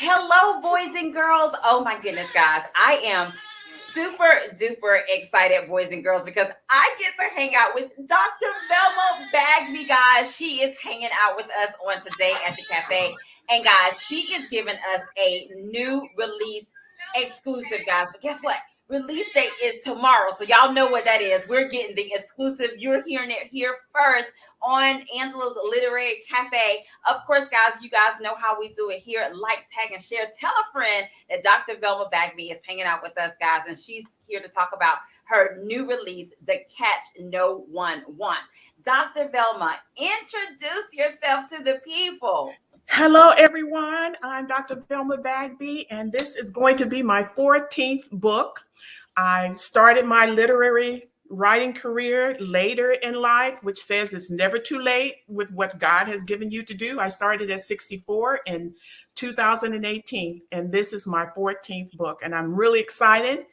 Hello, boys and girls. Oh my goodness, guys. I am super duper excited, boys and girls, because I get to hang out with Dr. Velma Bagby, guys. She is hanging out with us on today at the cafe. And guys, she is giving us a new release exclusive, guys. But guess what? Release date is tomorrow. So y'all know what that is. We're getting the exclusive. You're hearing it here first on Angela's Literary Cafe. Of course, guys, you guys know how we do it here. Like, tag, and share. Tell a friend that Dr. Velma Bagby is hanging out with us, guys, and she's here to talk about her new release, The Catch No One Wants. Dr. Velma, introduce yourself to the people. Hello, everyone. I'm Dr. Velma Bagby, and this is going to be my 14th book. I started my literary writing career later in life, which says it's never too late with what God has given you to do. I started at 64 in 2018, and this is my 14th book, and I'm really excited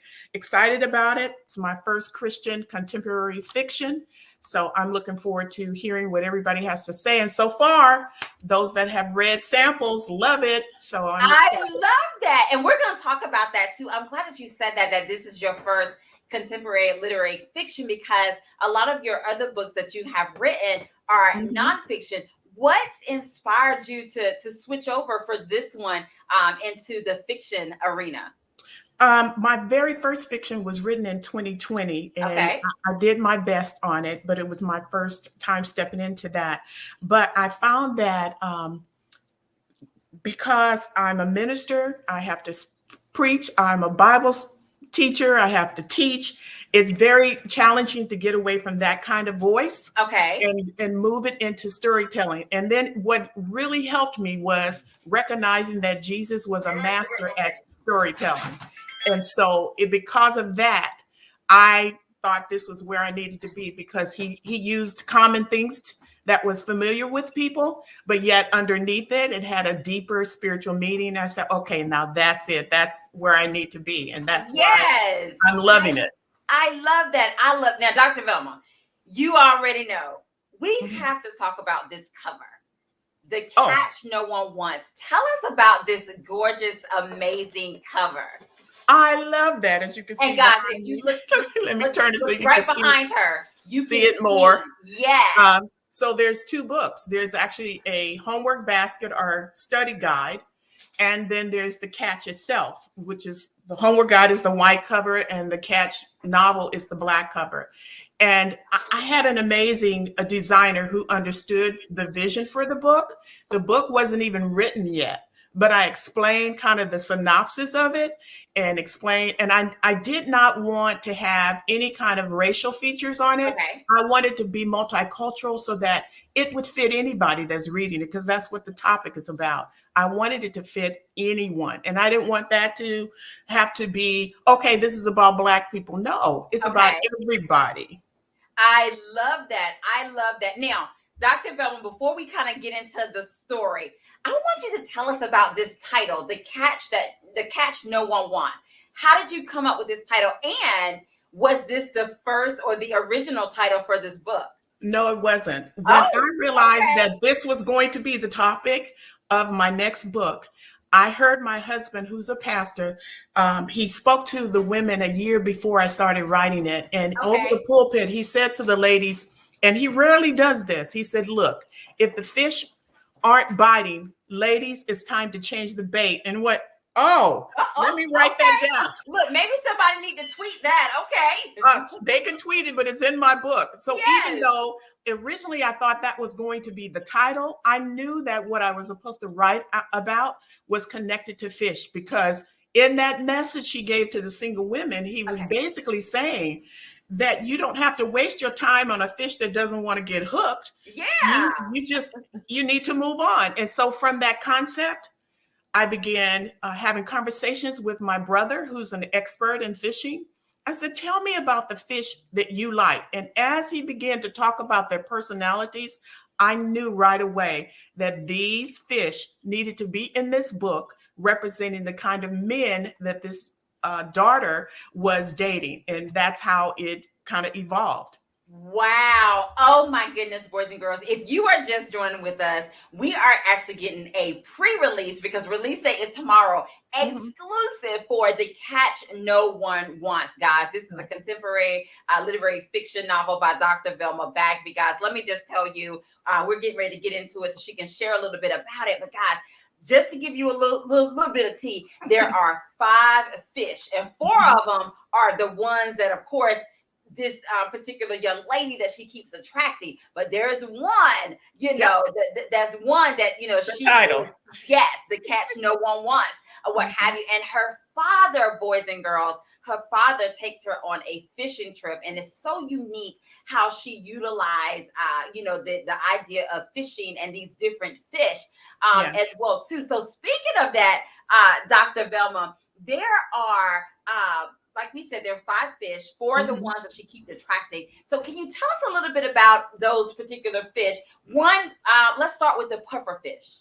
about it. It's my first Christian contemporary fiction. So I'm looking forward to hearing what everybody has to say. And so far, those that have read samples love it. So I love that. And we're going to talk about that too. I'm glad that you said that this is your first contemporary literary fiction, because a lot of your other books that you have written are nonfiction. What's inspired you to switch over for this one into the fiction arena? My very first fiction was written in 2020, and I did my best on it, but it was my first time stepping into that. But I found that because I'm a minister, I have to preach, I'm a Bible teacher, I have to teach. It's very challenging to get away from that kind of voice and move it into storytelling. And then what really helped me was recognizing that Jesus was a master at storytelling. And so because of that, I thought this was where I needed to be, because he used common things that was familiar with people, but yet underneath it, it had a deeper spiritual meaning. I said, okay, now that's it. That's where I need to be. And that's why I'm loving it. I love that. Now, Dr. Velma, you already know we have to talk about this cover. The Catch No One Wants. Tell us about this gorgeous, amazing cover. I love that. As you can see, and guys, if you look, let me turn it so you right can behind her, you see it more. Yeah. So there's two books. There's actually a homework basket or study guide, and then there's the Catch itself, which is the homework guide is the white cover, and the Catch novel is the black cover. And I had an amazing designer who understood the vision for the book. The book wasn't even written yet, but I explained kind of the synopsis of it and explained, and I did not want to have any kind of racial features on it. I wanted to be multicultural so that it would fit anybody that's reading it, because that's what the topic is about. I wanted it to fit anyone. And I didn't want that to have to be, okay, this is about Black people. No, it's about everybody. I love that. Now, Dr. Velma, before we kind of get into the story, I want you to tell us about this title, The Catch No One Wants. How did you come up with this title? And was this the first or the original title for this book? No, it wasn't. When I realized that this was going to be the topic of my next book, I heard my husband, who's a pastor, he spoke to the women a year before I started writing it. And over the pulpit, he said to the ladies, and he rarely does this, he said, look, if the fish aren't biting, ladies, it's time to change the bait. And what? Let me write that down. Look, maybe somebody need to tweet that. They can tweet it, but it's in my book. So even though originally I thought that was going to be the title, I knew that what I was supposed to write about was connected to fish, because in that message he gave to the single women, he was basically saying that you don't have to waste your time on a fish that doesn't want to get hooked. Yeah. You need to move on. And so from that concept, I began having conversations with my brother, who's an expert in fishing. I said, tell me about the fish that you like. And as he began to talk about their personalities, I knew right away that these fish needed to be in this book, representing the kind of men that this daughter was dating. And that's how it kind of evolved. Wow. Oh my goodness, boys and girls. If you are just joining with us, we are actually getting a pre-release because release date is tomorrow, Mhm. exclusive for The Catch No One Wants, guys. This is a Right. contemporary literary fiction novel by Dr. Velma Bagby, guys. Let me just tell you, we're getting ready to get into it so she can share a little bit about it. But guys, just to give you a little bit of tea, there are 5 fish, and 4 Mhm. of them are the ones that, of course, this particular young lady that she keeps attracting. But there's one, Yep. that's one that, The she title. is, yes, the catch no one wants, or what have Mhm. you. And her father, boys and girls, her father takes her on a fishing trip, and it's so unique how she utilized, the idea of fishing and these different fish, Yes. as well too. So speaking of that, Dr. Velma, there are like we said, there are 5 fish, 4 of the Mhm. ones that she keeps attracting. So, can you tell us a little bit about those particular fish? One, let's start with the puffer fish.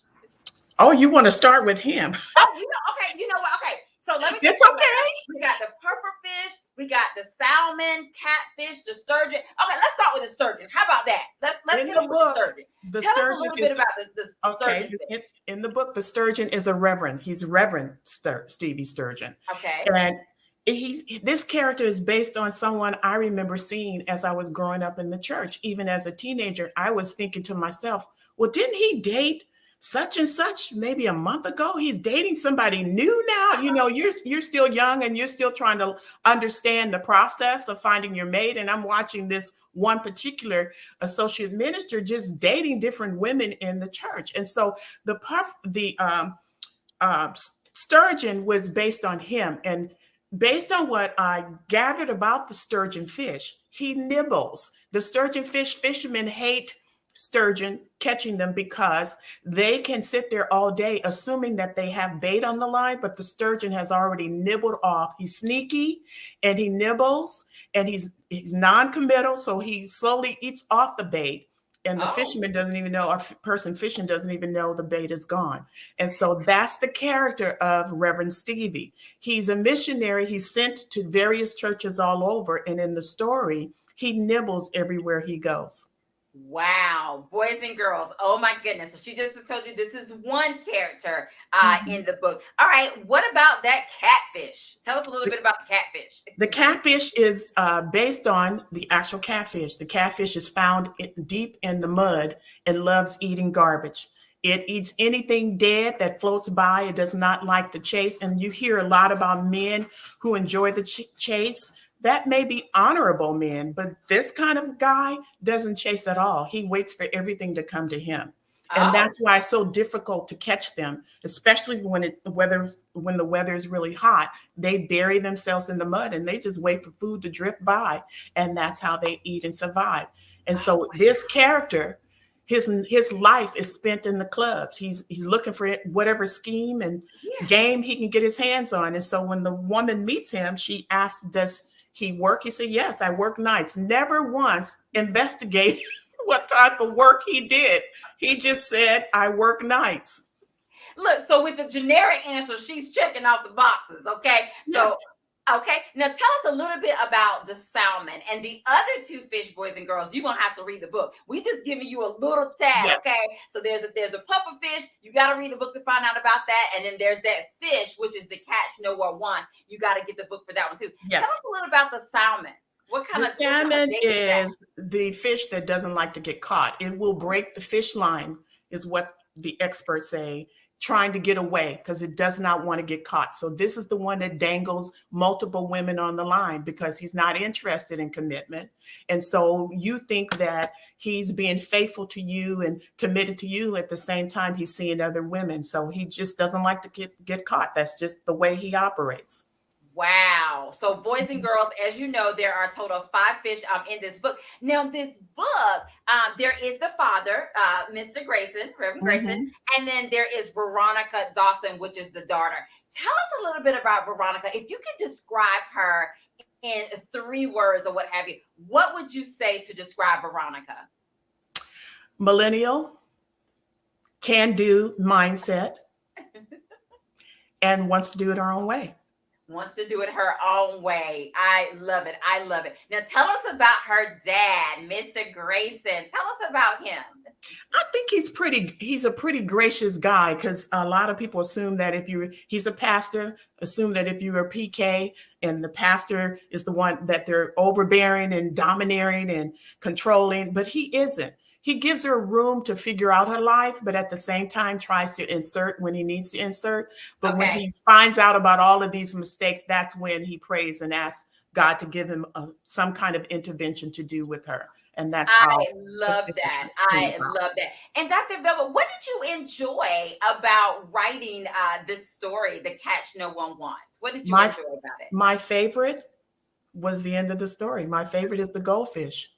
Oh, you want to start with him? Oh, okay, you know what? Okay, so let me just It's tell you about. okay. We got the puffer fish, we got the salmon, catfish, the sturgeon. Okay, let's start with the sturgeon. How about that? Let's In hit the them with the book, sturgeon. the Tell us a sturgeon little bit is about the okay. sturgeon fish. In the book, the sturgeon is a reverend. He's Reverend Stevie Sturgeon, Okay. and this character is based on someone I remember seeing as I was growing up in the church. Even as a teenager, I was thinking to myself, "Well, didn't he date such and such maybe a month ago? He's dating somebody new now. You're still young and you're still trying to understand the process of finding your mate." And I'm watching this one particular associate minister just dating different women in the church, and so the sturgeon was based on him. And based on what I gathered about the sturgeon fish, he nibbles. The sturgeon fishermen hate sturgeon catching them because they can sit there all day assuming that they have bait on the line, but the sturgeon has already nibbled off. He's sneaky and he nibbles, and he's non-committal, so he slowly eats off the bait. And the Oh, fisherman doesn't even know, or person fishing doesn't even know the bait is gone. And so that's the character of Reverend Stevie. He's a missionary. He's sent to various churches all over. And in the story, he nibbles everywhere he goes. wow, boys and girls. Oh my goodness. So she just told you this is one character Mhm. in the book. All right, what about that catfish? Tell us a little The, bit about the catfish. the catfish is based on the actual catfish. The catfish is found deep in the mud and loves eating garbage. It eats anything dead that floats by. It does not like to chase. And you hear a lot about men who enjoy the chase. That may be honorable men, but this kind of guy doesn't chase at all. He waits for everything to come to him. And Oh, that's why it's so difficult to catch them, especially when the weather is really hot. They bury themselves in the mud and they just wait for food to drift by, and that's how they eat and survive. And oh, so this character, his life is spent in the clubs. He's looking for whatever scheme and yeah. game he can get his hands on. And so when the woman meets him, she asks, "Does he work?" He said, "Yes, I work nights." Never once investigated what type of work he did. He just said, "I work nights." Look, so with the generic answer, she's checking off the boxes. Okay. Yeah. So, okay. Now tell us a little bit about the salmon and the other 2 fish, boys and girls. You're gonna have to read the book. We just giving you a little tad, Yes. okay? So there's a puffer fish. You gotta read the book to find out about that. And then there's that fish, which is the catch no one wants. You gotta get the book for that one too. Yes. Tell us a little about the salmon. The What kind of salmon bait is that? is the fish that doesn't like to get caught. It will break the fish line, is what the experts say, trying to get away because it does not want to get caught. So this is the one that dangles multiple women on the line because he's not interested in commitment. And so you think that he's being faithful to you and committed to you at the same time he's seeing other women. So he just doesn't like to get caught. That's just the way he operates. Wow. So, boys and Mhm. girls, as you know, there are a total of 5 fish in this book. Now, this book, there is the father, Mr. Grayson, Reverend Grayson, Mhm. and then there is Veronica Dawson, which is the daughter. Tell us a little bit about Veronica. If you could describe her in 3 words or what have you, what would you say to describe Veronica? Millennial, can do mindset, and wants to do it our own way. Wants to do it her own way. I love it. I love it. Now tell us about her dad, Mr. Grayson. Tell us about him. I think he's a pretty gracious guy, because a lot of people assume that he's a pastor, assume that if you're a PK and the pastor is the one that they're overbearing and domineering and controlling, but he isn't. He gives her room to figure out her life, but at the same time tries to insert when he needs to insert. But when he finds out about all of these mistakes, that's when he prays and asks God to give him some kind of intervention to do with her. And that's how I love that. I love that. And Dr. Velma, what did you enjoy about writing this story, The Catch No One Wants? What did you enjoy about it? My favorite was the end of the story. My favorite is the goldfish.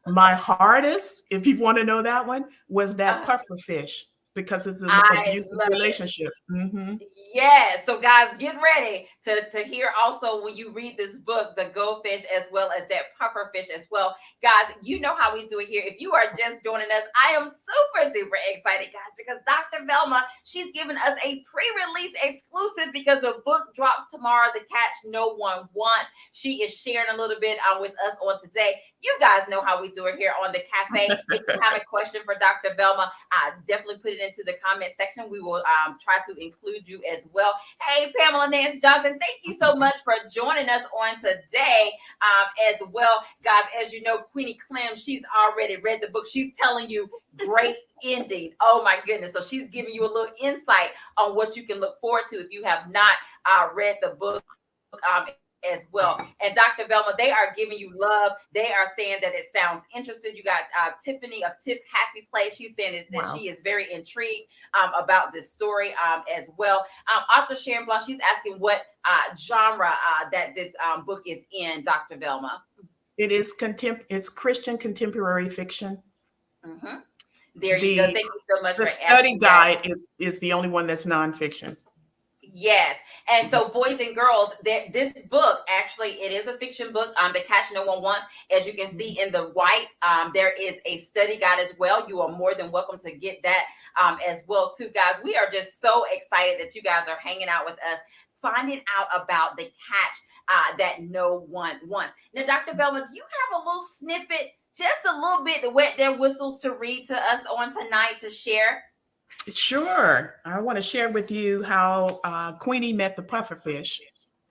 My hardest, if you want to know that one, was that puffer fish, because it's an abusive relationship. Mm-hmm. Yes. So guys, get ready to hear also when you read this book, the goldfish as well as that puffer fish as well. Guys, you know how we do it here. If you are just joining us, I am super duper excited, guys, because Dr. Velma, she's giving us a pre-release exclusive because the book drops tomorrow, The Catch No One Wants. She is sharing a little bit with us on today. You guys know how we do it here on the cafe. If you have a question for Dr. Velma, definitely put it into the comment section. We will try to include you as well. Hey, Pamela Nance Johnson, thank you so much for joining us on today as well. Guys, as you know, Queenie Clem, she's already read the book. She's telling you great ending. Oh my goodness. So she's giving you a little insight on what you can look forward to if you have not read the book as well. And Dr. Velma, they are giving you love. They are saying that it sounds interesting. You got Tiffany of Tiff Happy Place. She's saying that she is very intrigued about this story as well. Author Sharon Blanc, she's asking what genre that this book is in, Dr. Velma. It is it's Christian contemporary fiction. Mm-hmm. There you go. Thank you so much. The study guide is the only one that's nonfiction. Yes. And so, boys and girls, this book, actually, it is a fiction book, The Catch No One Wants. As you can see in the white, there is a study guide as well. You are more than welcome to get that as well, too, guys. We are just so excited that you guys are hanging out with us, finding out about the catch that no one wants. Now, Dr. Velma, do you have a little snippet, just a little bit to wet their whistles to read to us on tonight to share? Sure. I want to share with you how Queenie met the pufferfish.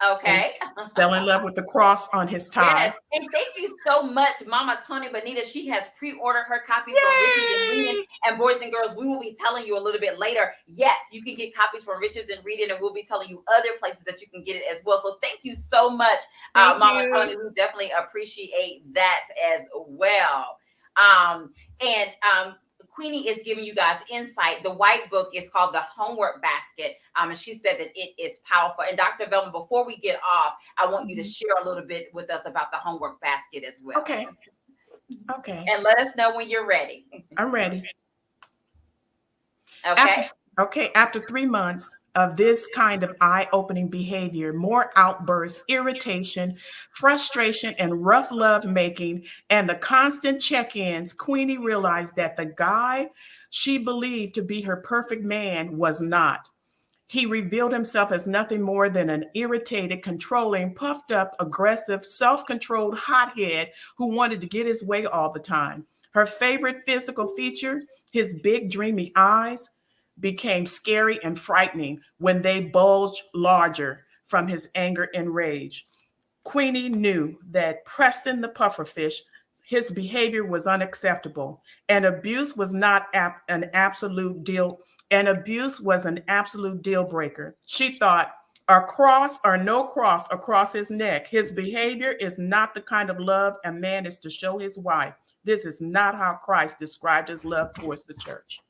Okay. Fell in love with the cross on his tie. Yes. And thank you so much, Mama Tony Bonita. She has pre-ordered her copy from Riches and Reading. And boys and girls, we will be telling you a little bit later. Yes, you can get copies from Riches and Reading, and we'll be telling you other places that you can get it as well. So thank you so much, Mama Tony. We definitely appreciate that as well. Queenie is giving you guys insight. The white book is called The Homework Basket. And she said that it is powerful. And Dr. Velma, before we get off, I want you to share a little bit with us about the homework basket as well. Okay. And let us know when you're ready. I'm ready. Okay. After 3 months of this kind of eye-opening behavior, more outbursts, irritation, frustration, and rough love making, and the constant check-ins, Queenie realized that the guy she believed to be her perfect man was not. He revealed himself as nothing more than an irritated, controlling, puffed up, aggressive, self-controlled hothead who wanted to get his way all the time. Her favorite physical feature, his big, dreamy eyes, became scary and frightening when they bulged larger from his anger and rage. Queenie knew that Preston the pufferfish, his behavior was unacceptable, and abuse was not an absolute deal breaker. She thought, a cross or no cross across his neck. His behavior is not the kind of love a man is to show his wife. This is not how Christ described his love towards the church.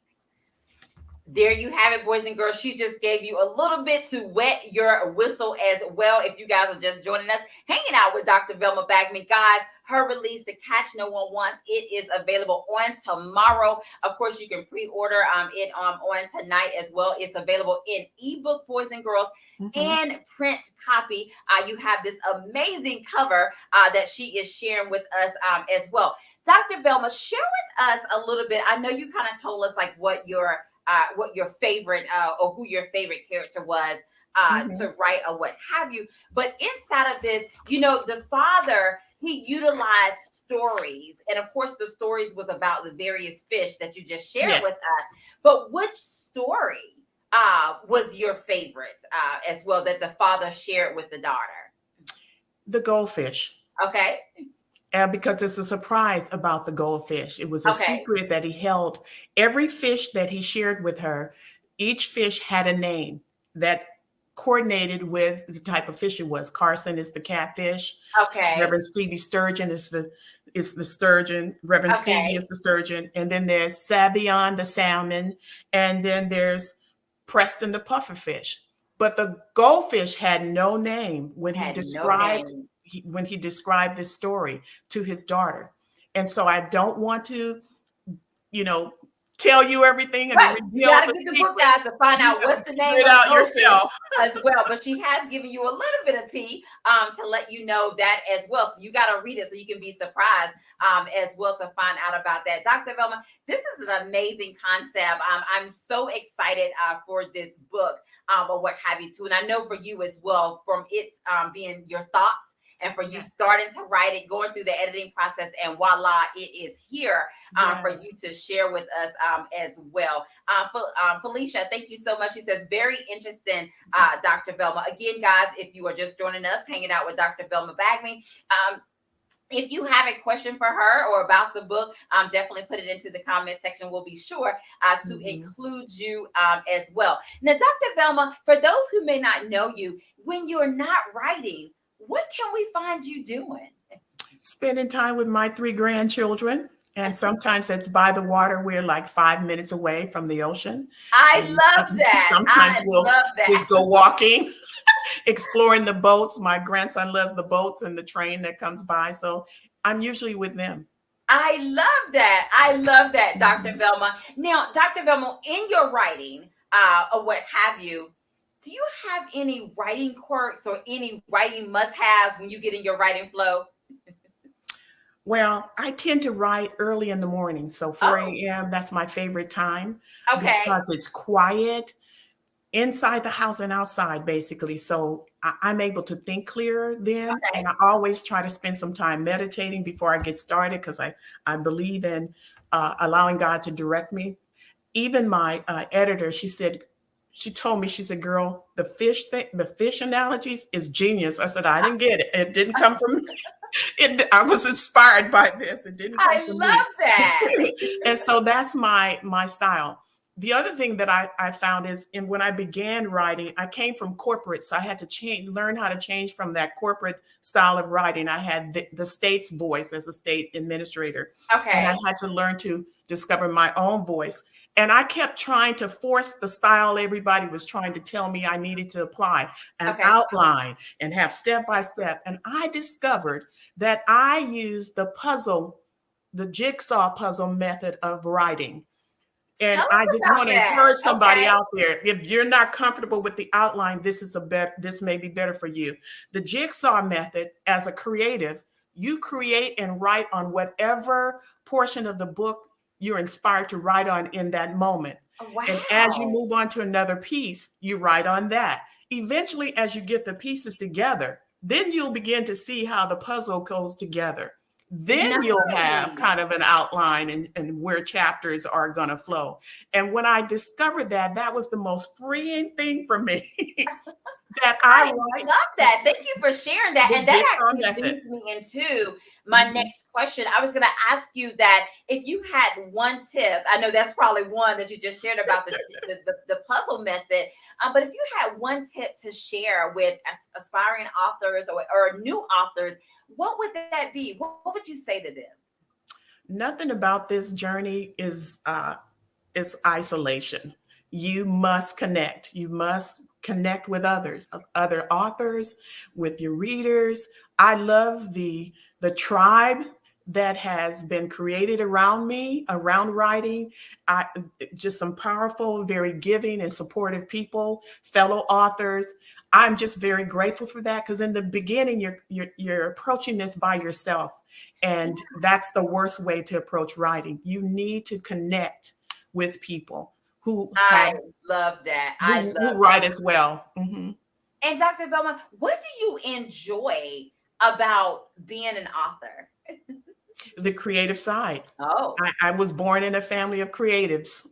There you have it, boys and girls. She just gave you a little bit to wet your whistle as well. If you guys are just joining us, hanging out with Dr. Velma Bagby. Guys, her release, The Catch No One Wants, it is available on tomorrow. Of course, you can pre-order it on tonight as well. It's available in ebook, boys and girls, and print copy. You have this amazing cover that she is sharing with us as well. Dr. Velma, share with us a little bit. I know you kind of told us like what your favorite or who your favorite character was Mhm. to write or what have you. But inside of this, the father, he utilized stories. And of course, the stories was about the various fish that you just shared with Yes, us. But which story was your favorite as well that the father shared with the daughter? the goldfish. Okay. And because it's a surprise about the goldfish. It was a Okay. secret that he held. Every fish that he shared with her, each fish had a name that coordinated with the type of fish it was. Carson is the catfish. Okay. Reverend Stevie Sturgeon is the sturgeon. Reverend Stevie Okay. is the sturgeon. And then there's Savion the salmon. And then there's Preston the pufferfish. But the goldfish had no name when he Had no described name. this story to his daughter. And so I don't want to, you know, tell you everything and Right. You reveal got to the get the book, secret. guys, to find You out got to what's the figure name it of the out goldfish yourself. as well. But she has given you a little bit of tea to let you know that as well. So you got to read it so you can be surprised as well to find out about that. Dr. Velma, this is an amazing concept. I'm so excited for this book or what have you too. And I know for you as well, from its being your thoughts and for you Yes. starting to write it, going through the editing process, and voila, it is here for Yes. you to share with us as well. Felicia, thank you so much. She says, very interesting, Dr. Velma. Again, guys, if you are just joining us, hanging out with Dr. Velma Bagby, if you have a question for her or about the book, definitely put it into the comment section. We'll be sure to Mhm. include you as well. Now, Dr. Velma, for those who may not know you, when you're not writing, what can we find you doing? Spending time with my three grandchildren. And sometimes that's by the water. We're like 5 minutes away from the ocean. I And love that. sometimes I we'll love that. just go walking, exploring the boats. My grandson loves the boats and the train that comes by. So I'm usually with them. I love that. I love that, Dr. Mhm. Velma. Now, Dr. Velma, in your writing or what have you, do you have any writing quirks or any writing must-haves when you get in your writing flow? Well, I tend to write early in the morning. So 4 Oh, a.m., that's my favorite time okay. because it's quiet inside the house and outside, basically. So I'm able to think clearer then. And Okay. I always try to spend some time meditating before I get started because I believe in allowing God to direct me. Even my editor, she told me, she said, girl, the fish thing, the fish analogies is genius. I said, I didn't get it. It didn't come from I was inspired by this. It didn't come I from me. love that. And so that's my style. The other thing that I found is when I began writing, I came from corporate, so I had to learn how to change from that corporate style of writing. I had the state's voice as a state administrator, and I Okay. had to learn to discover my own voice. And I kept trying to force the style everybody was trying to tell me I needed to apply, an Okay. outline, and have step by step. And I discovered that I use the jigsaw puzzle method of writing. Tell And I us just about want to that. encourage somebody Okay. out there. If you're not comfortable with the outline, this may be better for you. The jigsaw method, as a creative, you create and write on whatever portion of the book you're inspired to write on in that moment. And as you Wow. move on to another piece, you write on that. Eventually, as you get the pieces together, then you'll begin to see how the puzzle goes together. Then you'll have Nice. kind of an outline and where chapters are going to flow. And when I discovered that, that was the most freeing thing for me that I I write love that. Thank you for sharing that. the And that jigsaw actually method. leads me into my Mhm. next question. I was going to ask you that if you had one tip, I know that's probably one that you just shared about the puzzle method, but if you had one tip to share with aspiring authors or new authors, what would that be? What would you say to them? Nothing about this journey is isolation. You must connect. You must connect with others, other authors, with your readers. I love the tribe that has been created around me, around writing. I just some powerful, very giving and supportive people, fellow authors. I'm just very grateful for that because in the beginning, you're approaching this by yourself, and that's the worst way to approach writing. You need to connect with people who I have love that. I who love write that. as well. Mhm. And Dr. Velma, what do you enjoy about being an author? The creative side. Oh, I was born in a family of creatives.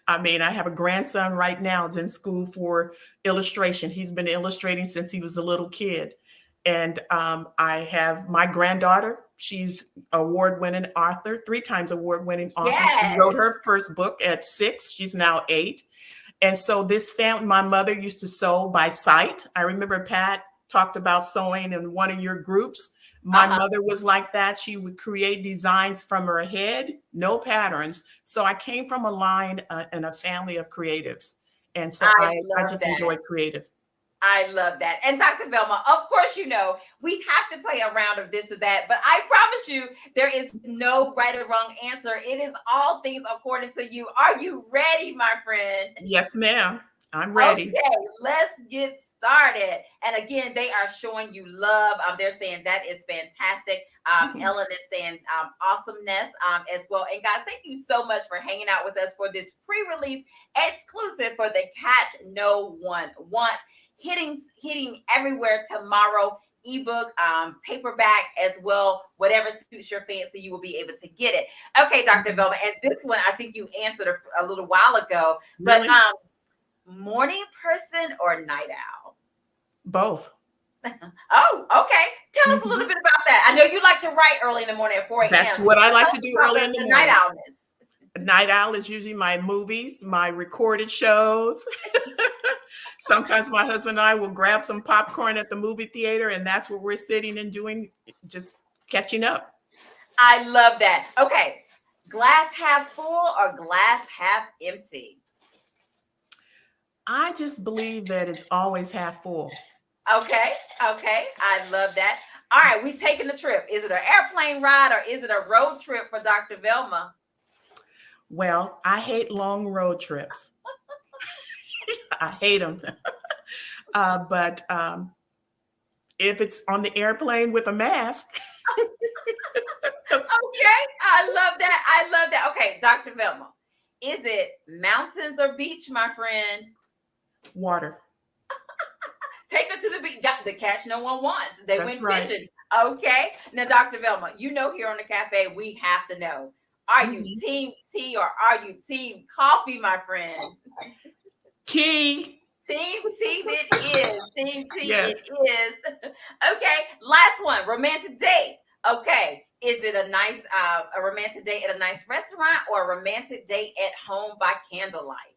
I mean, I have a grandson right now that's in school for illustration. He's been illustrating since he was a little kid. And I have my granddaughter. She's award-winning author, 3 times award-winning author. She wrote yes. her first book at 6. She's now 8. And so this family, my mother used to sew by sight. I remember Pat talked about sewing in one of your groups. My Uh-huh. mother was like that. She would create designs from her head, no patterns. So I came from a line and a family of creatives. And so I I love just that. enjoy creative. I love that. And Dr. Velma, of course, we have to play a round of this or that, but I promise you, there is no right or wrong answer. It is all things according to you. Are you ready, my friend? Yes, ma'am. I'm ready. Okay, let's get started. And again, they are showing you love. They're saying that is fantastic. Ellen is saying awesomeness as well. And guys, thank you so much for hanging out with us for this pre-release exclusive for the Catch No One Wants, hitting everywhere tomorrow. Ebook, paperback as well, whatever suits your fancy, you will be able to get it. Okay, Dr. Velma, and this one I think you answered a little while ago, but Really? morning person or night owl? Both. Oh, okay. Tell us a little Mhm. bit about that. I know you like to write early in the morning at 4 a.m. That's what I like Tell to us do about early in the the night morning. owlness. Night owl is usually my movies, my recorded shows. Sometimes my husband and I will grab some popcorn at the movie theater, and that's what we're sitting and doing, just catching up. I love that. Okay. Glass half full or glass half empty? I just believe that it's always half full. Okay. Okay. I love that. All right. We taking the trip. Is it an airplane ride or is it a road trip for Dr. Velma? Well, I hate long road trips. I hate them. But if it's on the airplane with a mask, Okay. I love that. I love that. Okay. Dr. Velma, is it mountains or beach, my friend? water. Take her to the beach. The Catch No One Wants. They That's went right. fishing. Okay. Now, Dr. Velma, here on the cafe, we have to know. Are you Mhm. team tea or are you team coffee, my friend? Tea. Team tea it is. Team tea it Yes. is. Okay. Last one. Romantic date. Okay. Is it a romantic date at a nice restaurant or a romantic date at home by candlelight?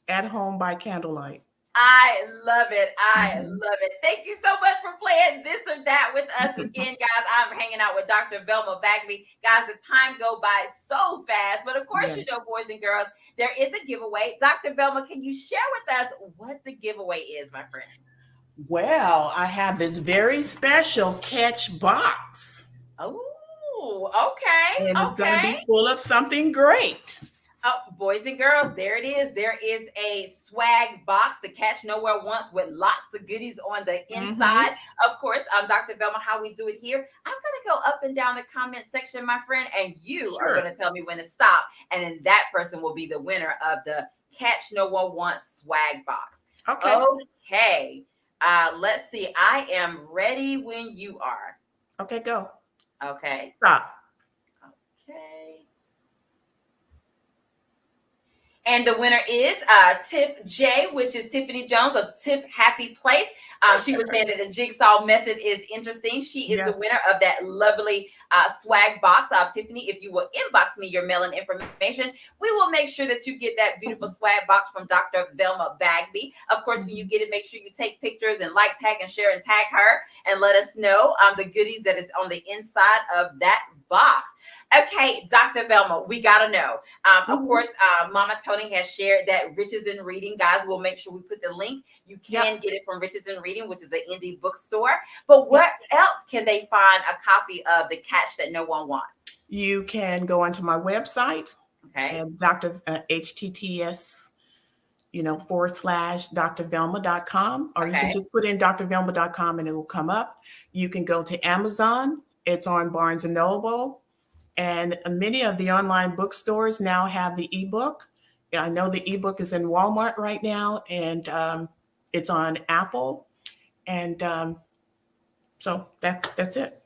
At home by candlelight. I love it. I Mhm. love it. Thank you so much for playing this or that with us again, guys. I'm hanging out with Dr. Velma Bagby. Guys, the time go by so fast. But of course, Yes. boys and girls, there is a giveaway. Dr. Velma, can you share with us what the giveaway is, my friend? Well, I have this very special catch box, Oh, and okay. it's going to Okay. be full of something great. Oh, boys and girls, there it is. There is a swag box, the Catch Nowhere Once, with lots of goodies on the Hmm. inside. Of course, Dr. Velma, how we do it here. I'm going to go up and down the comment section, my friend, and you are going Sure. to tell me when to stop. And then that person will be the winner of the Catch No One Wants swag box. Okay. Okay. Let's see. I am ready when you are. Okay, go. Okay. Stop. Okay. And the winner is Tiff J, which is Tiffany Jones of Tiff Happy Place. She was saying that the jigsaw method is interesting. She is the Yes. winner of that lovely swag box. Tiffany, if you will inbox me your mailing information, we will make sure that you get that beautiful swag box from Dr. Velma Bagby. Of course, when you Mhm. get it, make sure you take pictures and like, tag, and share and tag her and let us know the goodies that is on the inside of that box. Okay, Dr. Velma, we got to know. Of Mhm. course, Mama Tony has shared that Riches in Reading, guys. We'll make sure we put the link. You Yep. can get it from Riches in Reading, which is an indie bookstore. But Yep. where else can they find a copy of The Catch That No One Wants? You can go onto my website Okay. and Dr. HTTS, / drvelma.com, or you can Okay. just put in drvelma.com and it will come up. You can go to Amazon. It's on Barnes and Noble. And many of the online bookstores now have the ebook. I know the ebook is in Walmart right now, and It's on Apple, and so that's it.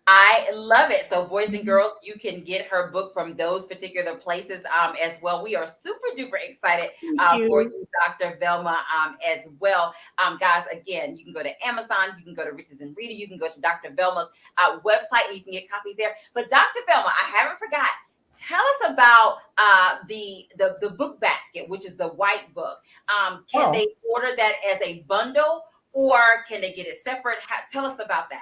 I love it. So, boys and Mhm. girls, you can get her book from those particular places as well. We are super duper excited Thank for you. you, Dr. Velma, as well. Guys, again, you can go to Amazon, you can go to Riches and Reader, you can go to Dr. Velma's website, and you can get copies there. But, Dr. Velma, I haven't forgot. Tell us about the book basket, which is the white book. Can Oh, they order that as a bundle, or can they get it separate? Tell us about that.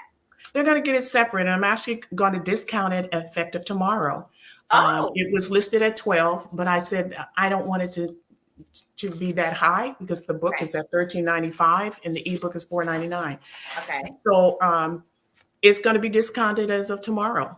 they're going to get it separate, and I'm actually going to discount it effective tomorrow. Oh, It was listed at 12, but I said I don't want it to be that high because the book okay. is at 13.95 and the ebook is 4.99. Okay. So it's going to be discounted as of tomorrow.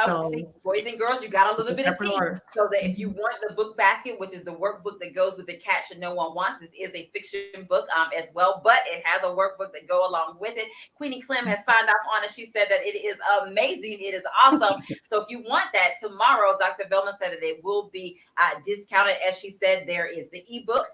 Oh, see, So boys and girls, you got a it's little a bit of separate tea. order. So that if you Mhm. want the book basket, which is the workbook that goes with the Catch That No One Wants, this is a fiction book as well, but it has a workbook that go along with it. Queenie Clem has signed off on it. She said that it is amazing. It is awesome. So if you want that tomorrow, Dr. Velma said that it will be discounted. As she said, there is the ebook,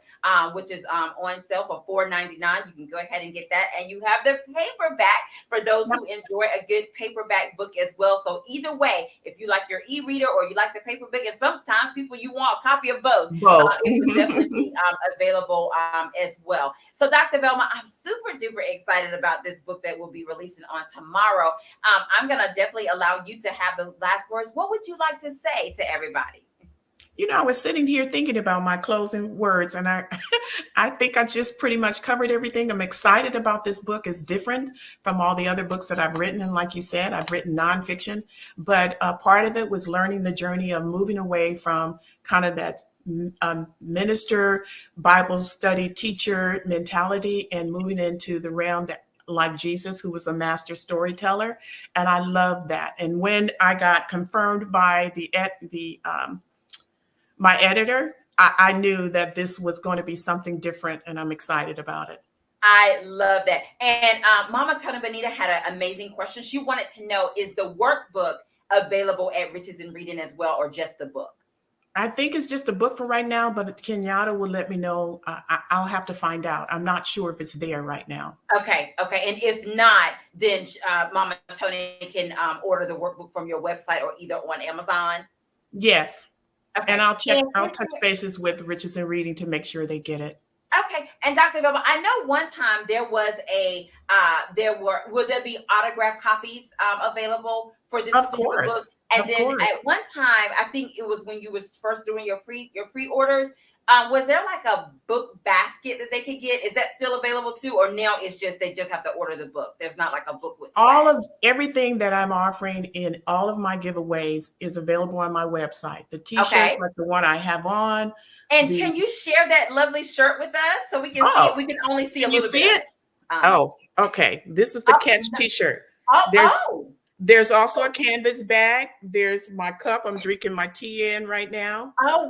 which is on sale for $4.99. You can go ahead and get that. And you have the paperback for those who enjoy a good paperback book as well. So either way, if you like your e-reader or you like the paperback, and sometimes people you want a copy of both, Both. it will definitely be available as well. So Dr. Velma, I'm super duper excited about this book that will be releasing on tomorrow. I'm going to definitely allow you to have the last words. What would you like to say to everybody? I was sitting here thinking about my closing words, and I think I just pretty much covered everything. I'm excited about this book. It's different from all the other books that I've written, and like you said, I've written nonfiction, but part of it was learning the journey of moving away from kind of that minister, Bible study teacher mentality, and moving into the realm that like Jesus, who was a master storyteller, and I love that. And when I got confirmed by the my editor, I knew that this was going to be something different, and I'm excited about it. I love that. And Mama Tony Benita had an amazing question. She wanted to know, is the workbook available at Riches and Reading as well, or just the book? I think it's just a book for right now, but Kenyatta will let me know. I'll have to find out. I'm not sure if it's there right now. Okay, okay. And if not, then Mama Tony can order the workbook from your website or either on Amazon. Yes, and Okay. And I'll is touch there, bases with Richardson Reading to make sure they get it. okay. And Dr. Velma, I know one time there was will there be autographed copies available for this Of particular book? course, And of then course. at one time, I think it was when you was first doing your pre-orders. Was there like a book basket that they could get? Is that still available too? Or now it's just they just have to order the book? There's not like a book with All swag. of everything that I'm offering in all of my giveaways is available on my website. The t-shirts Okay. like the one I have on, And the can you share that lovely shirt with us so we can see it? oh, We can only see a can you little see bit of it? it. Oh, okay. This is the Oh, Catch t-shirt. oh, There's oh, there's also a canvas bag. There's my cup. I'm drinking my tea in right now. oh,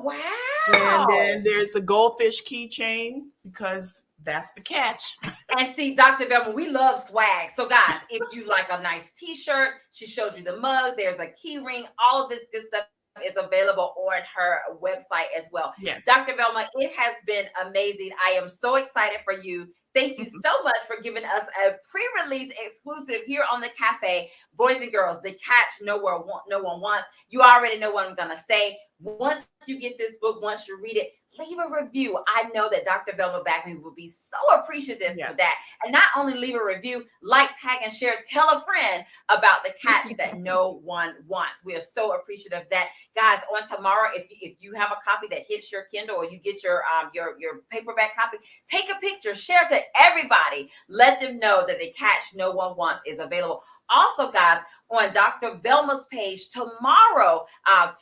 And wow. then there's the Goldfish keychain because that's the catch. And see, Dr. Velma, we love swag. So, guys, if you like a nice t-shirt, she showed you the mug, there's a key ring, all of this good stuff is available on her website as well. Yes. Dr. Velma, it has been amazing. I am so excited for you. Thank you so much for giving us a pre-release exclusive here on the cafe. Boys and girls, the Catch No One Wants. You already know what I'm going to say. Once you get this book, once you read it, leave a review. I know that Dr. Velma Bagby will be so appreciative for Yes. that. And not only leave a review, like, tag, and share. Tell a friend about the Catch That No One Wants. We are so appreciative of that. Guys, on tomorrow, if you have a copy that hits your Kindle or you get your paperback copy, take a picture, share it to everybody. Let them know that the Catch No One Wants is available. Also, guys, on Dr. Velma's page tomorrow,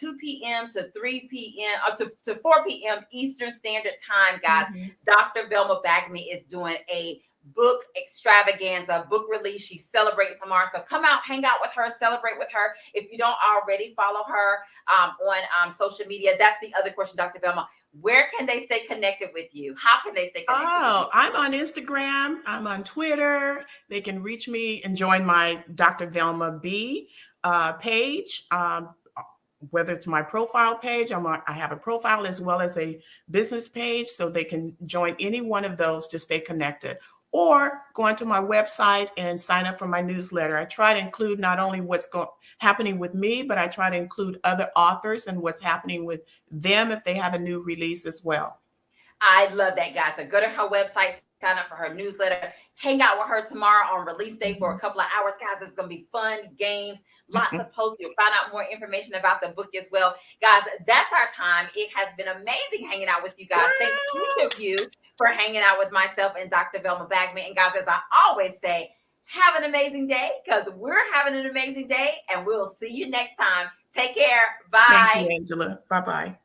2 p.m. to 3 p.m. to 4 p.m. Eastern Standard Time, guys. Mhm. Dr. Velma Bagby is doing a book extravaganza, book release. She's celebrating tomorrow. So come out, hang out with her, celebrate with her. If you don't already follow her on social media, that's the other question, Dr. Velma. Where can they stay connected with you? How can they stay connected with Oh, you? I'm on Instagram. I'm on Twitter. They can reach me and join my Dr. Velma B page. whether it's my profile page, I have a profile as well as a business page, so they can join any one of those to stay connected. Or go onto my website and sign up for my newsletter. I try to include not only what's happening with me, but I try to include other authors and what's happening with them if they have a new release as well. I love that, guys. So go to her website, sign up for her newsletter, hang out with her tomorrow on release day for a couple of hours, guys. It's going to be fun, games, lots of posts. You'll find out more information about the book as well. Guys, that's our time. It has been amazing hanging out with you guys. Thanks each of you for hanging out with myself and Dr. Velma Bagby. And guys, as I always say, have an amazing day, because we're having an amazing day, and we'll see you next time. Take care. Bye. Thank you, Angela. Bye-bye.